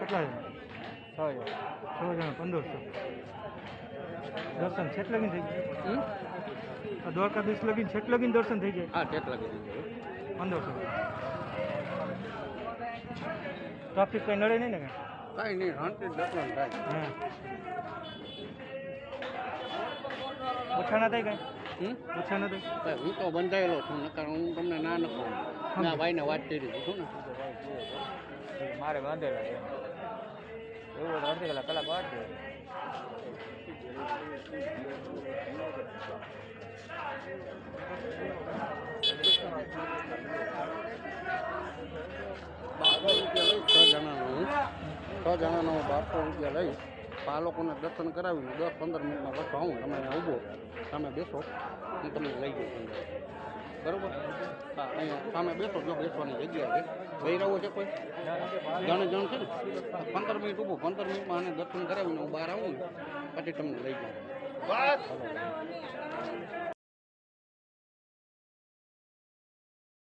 કેટલા જણા? 6 જણા 1500 દર્શન છેટ લગીને થઈ જાય. દ્વારકા બીચ લગીને છેટ લગીને દર્શન થઈ જાય. હા છેટ લગીને 1500. ટ્રાફિક કંઈ નડે નહીં ને કાંઈ નહીં શાંતિ દર્શન થાય. હા ઓછા ના થાય કાંઈ? ઓછા ના થાય. હું તો બંધાયેલો છું નકર હું તમને ના નખું ના ભાઈને વાત કરી દીધું છું ને મારે બાંધેલા છે એવું અડધી કલાક વાત છે. ₹1200 લઈ 6 જણાનો 1200 લઈ આ લોકોને દર્શન કરાવીને 10-15 મિનિટમાં બસો આવું તમે અહીંયા ઊભો સામે બેસો હું તમને લઈ જઉં બરાબર. હા અહીંયા સામે બેસો જો બેસવાની જગ્યા છે લઈ રહ્યો છે કોઈ જણ છે ને 15 મિનિટ ઊભો 15 મિનિટમાં આને દર્શન કરાવીને હું બહાર આવું ને પછી તમને લઈ જાઉં બસ.